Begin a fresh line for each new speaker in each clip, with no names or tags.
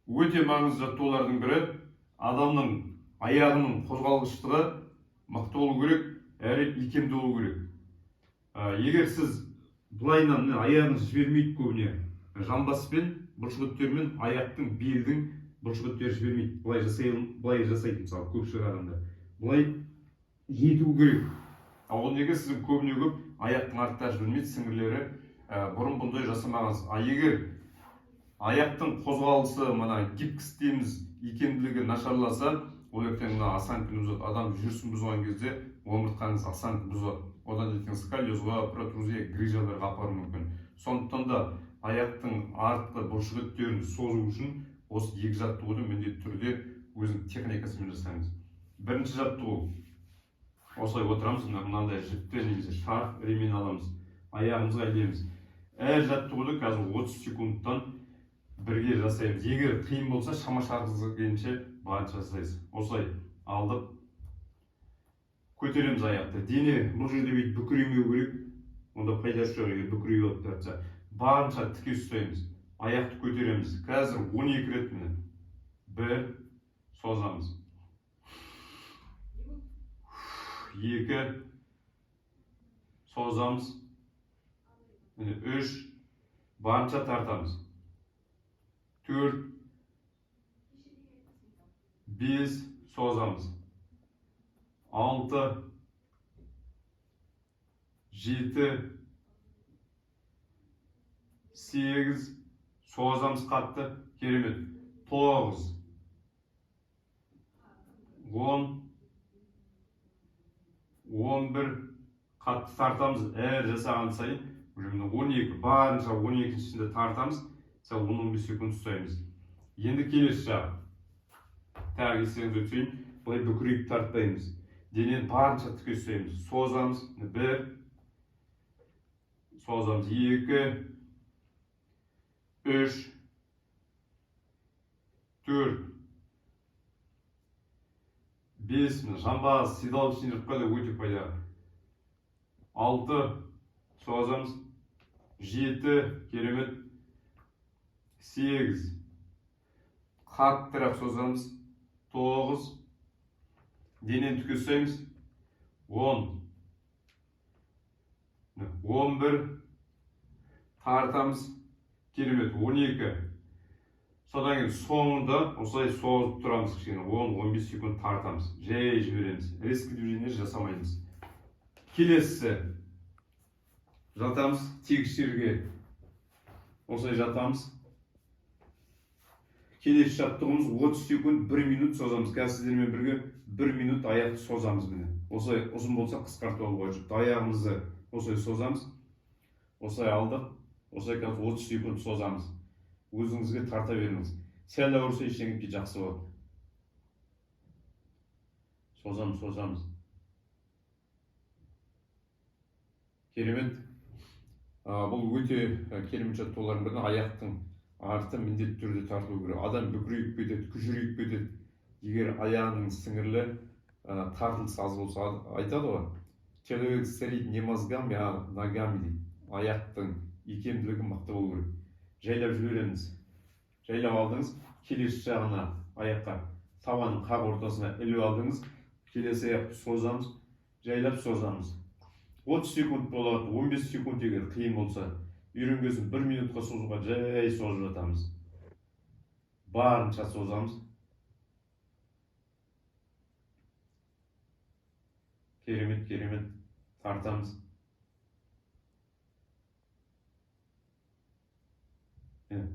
өте маңызды жаттығулардың бірі адамның аяғының қозғалғыштығы мықты болу керек, әрі икемді болу керек. Егер сіз былайынан аяғыңыз жібермейді көбіне, жамбаспен, бұлшықеттермен аяқтың, белдің бұлшықеттері жібермейді. Былай жасайды мысалы көпшілік адамдар. Былай жету керек. Ол неге сіздің көбіне көп аяқтың арттары жібермейді, сіңірлері бұрын бұндай жасамағансыз. Егер аяқтың қозғалысы, гибкіс дейміз, икемділігі нашарласа, ол ертең осанканы бұзады. Адам жүрісін бұзған кезде омыртқаңыз осанка бұзады. Одан ертең сколиозға, протрузия, грыжаларға апаруы мүмкін. Сондықтан да аяқтың артқы бұлшықеттерін созу үшін осы екі жаттығуды міндетті түрде өзінің техникасымен жасаңыз. Бірінші жаттығу. Осылай отырамыз, мынандай жіпті немесе шарф, ремень аламыз, аяғымызға ілеміз. Әр жаттығуды қазір 30 секундтан бірге жасаймыз. Егер қиын болса, шама шарқыңызға келгенше барынша жасайсыз. Осылай алдық, көтереміз аяқты. Дене бұл жерде бүйтіп бүкіремеу керек. Онда пайдасы жоқ, егер бүкірей болып тұрса. Барынша тіке ұстаймыз. Аяқты көтереміз. Қазір 12 рет міне. 1, созамыз. 2, созамыз. 3, барынша тартамыз. 4, 5, созамыз. 6, 7, 8, созамыз қатты, керемет. 9, 10, 11, қатты тартамыз. Әр жасаған сайын 12, барынша 12-сінде тартамыз. 10-15 секунд ұстаймыз. Енді келесі жағы. Тағы естеріңізге өтейін, былай бүкірейіп тартпаймыз. Денені барынша тіке ұстаймыз. Созамыз. 1, созамыз. 2, 3, 4, 5, жамбағы седалып синіріп өте пайдалы. 6, созамыз. 7, керемет. 8, қаттырақ созамыз. 9, денені тіке ұстаймыз. 10, 11, тартамыз. Керемет. 12. Содан кейін соңында осылай созып тұрамыз. 10-15 секунд тартамыз. Жай жібереміз. Резкий движение жасамаймыз. Келесі жатамыз. Тегіс жерге осылай жатамыз. Келесі жаттығымыз 30 секунд 1 минут созамыз. Қазір сіздермен бірге 1 минут аяқты созамыз. Осылай ұзын болса қысқартып алуға жүкті. Аяғымызды осылай созамыз. Осылай алдық. Осылай қазір 30 секунд созамыз. Өзіңізге тарта беріңіз. Сәл ауырса ештеңеге жақсы болады. Созамыз. Керемет. Бұл өте керемет жаттығулардың бірі. Аяқтың арты міндетті түрде тартылу керек. Адам бүкірейіп кетеді, күжірейіп кетеді. Егер аяғының сіңірлі тартылысы аз болса, айтады ғой. Человек стоит не мозгами, а ногами дейді. Аяқтың икемділігі мықты болу керек. Жайлап жібереміз. Жайлап алдыңыз, келесі жағына аяққа табанның қақ ортасына іліп алдыңыз. Келесі аяқты созамыз, жайлап созамыз. 30 секунд болады, 15 секунд егер қиын болса, үйренгесін 1 минутқа созуға жай созып жатамыз. Барынша созамыз. Керемет, тартамыз.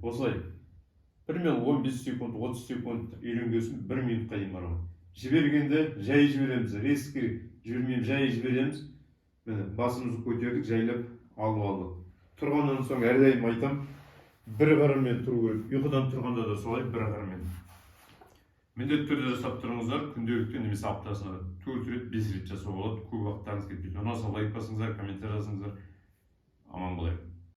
Осылай. Примерно 15 секунд, 30 секунд үйренгесін 1 минутқа дейін барады. Жібергенде жай жібереміз, резкий жібермейміз, жай жібереміз. Басымызды көтердік, жайлап алып алдық. Тұрғаннан соң әрдайым айтам, бір қармен тұру керек. Ұйқыдан тұрғанда да солай бір қармен. Міндетті түрде жасап тұрыңыздар, күнделікті немесе аптасына 4 рет, 5 рет жасауға болады. Көп уақыттарыңыз кетпейді. Ұнаса лайк басыңыздар, комментарий жазыңыздар. Аман болайық.